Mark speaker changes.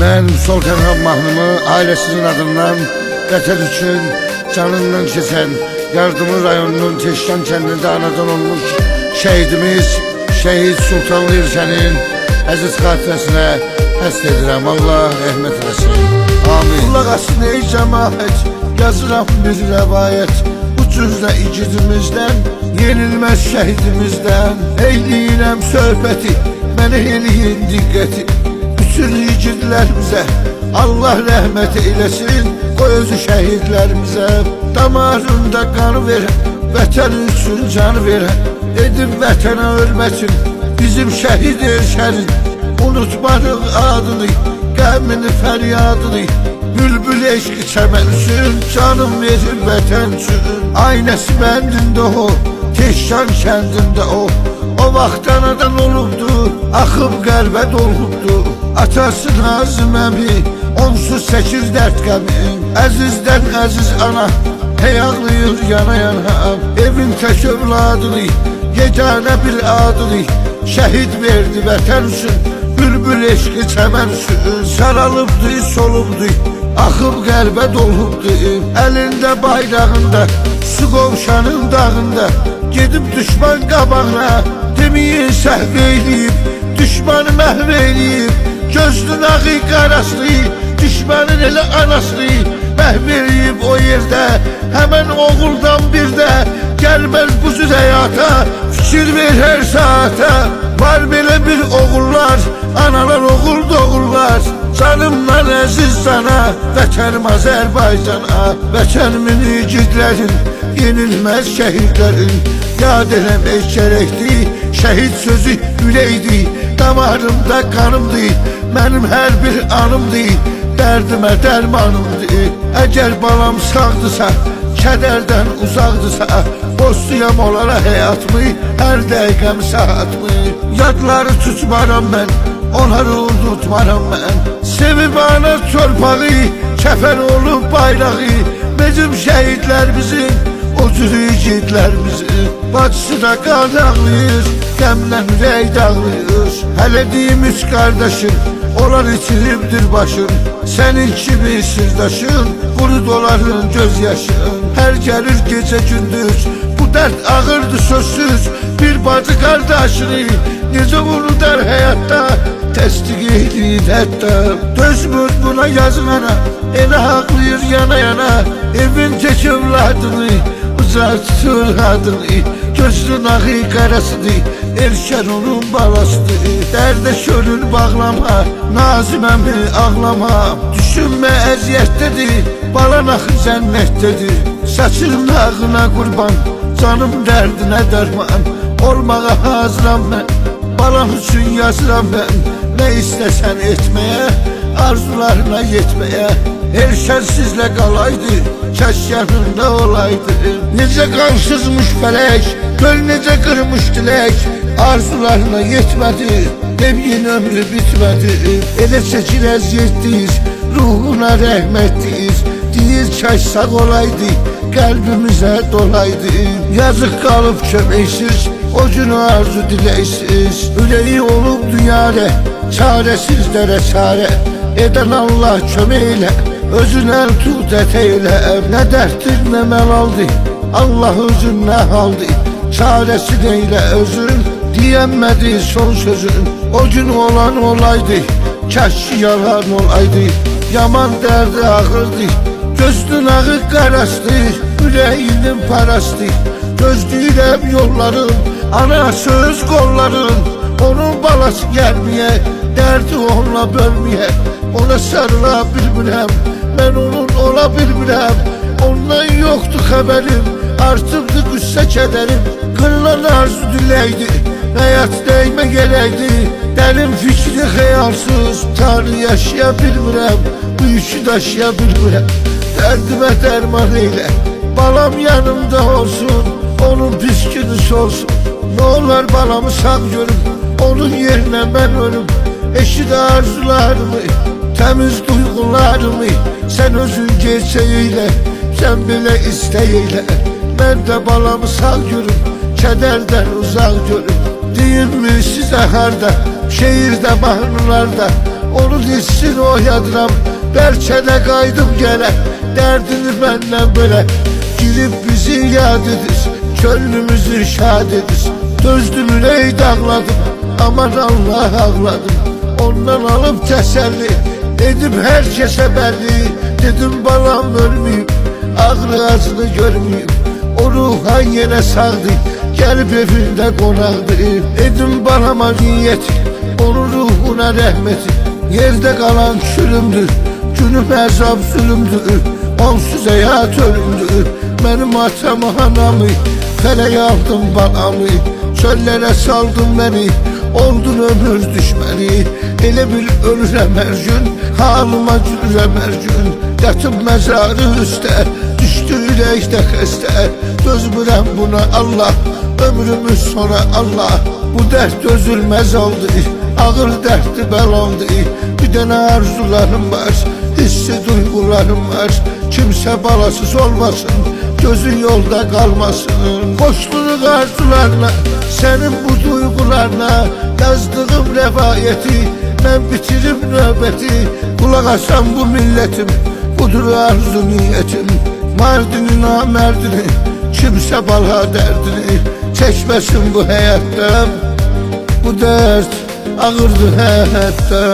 Speaker 1: Ben Sultan mahnımı ailesinin adından vətən üçün canından keçen Yardımlı rayonunun Teşkan kəndində anadan olmuş şehidimiz Şehit Sultanlı İrşənin əziz xatirəsinə həsd edirəm. Allah rəhmət eləsin. Amin.
Speaker 2: Kulaq asın ey cemaat, yazıram bir rəvayət. Bu cüzdə igidimizdən, yenilməz şəhidimizdən. Eyləyirəm söhbəti, mənə eləyin diqqəti. Bütün igidlərimizə Allah rəhmət eyləsin. Qoy özü şəhidlərimizə damarında qanı verən, vətən üçün canı verən, edib vətənə ölməsin bizim şəhid Erşənin. Unutmarıq adını, qəmini fəryadını, bülbül eşqi çəmənsin, canım verir vətən üçün. Aynəsi bəndində o, Teşkan kəndində o vaxt anadan olubdu, axıb qəlbə dolubdu. Atası Nazım əmi, onsuz çəkir dərd qəmi. Əzizdən əziz ana, hey ağlayır yana yana. Evin tək övladını, yeganə bir adını şəhid verdi vətən üçün. Bülbül eşqi çəmənsin, saralıbdı, solubdu, axıb qəlbə dolubdu. Əlində bayrağında, su qovşanın dağında, gedib düşman qabağına, demeyin səhv eyləyib, düşmanı məhv eyləyib. Gözlün ağı qaraslı, düşmanın elə anaslı məhv eləyib o yerdə. Həmən oğuldan bir də gəlməz bu cür həyata, fikir ver hər saata. Var belə bir oğullar, analar oğul doğurlar. Canımdan əziz sana, vətənim Azərbaycana, vətənimin igidlərin, yenilməz şəhidlərin. Yad eləmək gərəkdir, şəhid sözü ürəkdir, damarımda qanımdır, mənim hər bir anımdır, dərdimə dərmanımdır. Əgər balam sağdırsa, kədərdən uzaqdırsa, dostuyam olara həyatımı, hər dəqiqəm saatımı. Yadları tutmaram mən, onları unutmaram mən. Sevib ana torpağı, kəfən olub bayrağı, bizim şəhidlərimizin, o cür igidlərimizin. Bacısı da qan ağlayır, qəmlə ürək dağlayır. Hələ deyim üç qardaşın, onlar itilibdir başın. Sənin kimi sirdaşın, quru doların göz yaşın. Hər gəlir gecə gündüz, bu dərd ağırdı sözsüz. Bir bacı qardaşını necə unudar həyatda, təsdiq edir hətta. Dözmür buna yazmana, elə ağlayır yana yana. Evin tək övladını uzatır adını, gözlün ağı qarasıdır, Erşən onun balasıdır. Dərdə şölün bağlama, Naziməmi ağlama. Düşünmə əziyyətdədir, balan axı cənnətdədir. Saçın ağına qurban, canım dərdinə dərman. Olmağa hazıram mən, balam üçün yazıram mən. Nə istəsən etməyə, arzularına yetməyə. Erşən sizlə qalaydı, kəş yanında olaydı. Necə qansızmış fələk, göl necə qırmış dilək. Arzularına yetmədi, deməyin ömrü bitmədi. Elə çəkir əziyyətdir, ruhuna rəhmətdir. Deyir kəş sağ olaydı, qəlbimizə dolaydı. Yazıq qalıb köməksiz, o günü arzu diləksiz. Ürəyi olub dünyarə, çarəsizlərə çarə. Edən Allah kömək elə, özünə tut ətəylə. Nə dərddir, nə məlaldı, Allah özün nə haldı. Çarəsi deylə özün, deyəmədi son sözün. O gün olan olaydı, kəş ki yalan olaydı. Yaman dərdi ağırdı, gözlün ağı qarastı, ürəyinin parastı. Gözləyirəm yolların, ana söz qolların. Onun balası gəlməyə, dərdi onunla bölməyə. Ona sarıla bilmirəm, mən onun ola bilmirəm. Ondan yoxdur xəbərim, artıbdı qüssə kədərim. Qırılan arzu diləkdi, həyat dəymə gələkdi. Dəlim fikri xəyalsız, tanrı yaşaya bilmirəm, bu yükü daşıya bilmirəm. Dərdimə dərman eylə, balam yanımda olsun, onun pis günü solsun. Nə olar balamı sağ görüm, onun yerinə mən ölüm. Eşid arzularımı, təmiz duyğularımı, sən özün gerçək eylə, sən belə istək eylə. Mən də balamı sağ görüm, kədərdən uzaq görüm. Deyilmi sizə harda, şehirdə, mahnılarda, Onun hissini oyadıram, bəlkə də qaydım gələ. Dərdini məndən belə girib bizi yad edir, könlümüzü şad edir. Dözdüm ürək dağladım, aman Allah ağladım. Ondan alıb təsəlli dedim hər kəsə bəlli. Dedim balam ölməyib, ağrı acını görməyib. O ruhan yenə sağdı, gəlib evində qonaqdı. Dedim balama niyyəti, onun ruhuna rəhməti. Yerdə qalan külümdür, günüm əzab zülümdür. Onsuz həyat ölümdür, mənim atam anamı. Fələk aldım balamı, çöllərə saldım məni. Oldun ömür düşməni, elə bil ölürəm hər gün. Halıma gülürəm hər gün, yatıb məzarı üstə. Düşdü ürəkdə xəstə, dözmürəm buna Allah. Ömrümüz sonra Allah, bu dərd dözülməz oldu. Ağır dərddi bəlandı, bir dənə arzularım var, hissi duygularım var. Kimsə balasız olmasın, gözün yolda qalmasın. Qoşluq arzularına, sənin bu duygularına yazdığım rəvayəti, mən bitirim növbəti. Qulaq asan bu millətim, budur arzu niyyətim. Mardini namərdini, kimsə bala dərdini çəkməsin bu həyatda. Bu dərd ağırdır həyatda.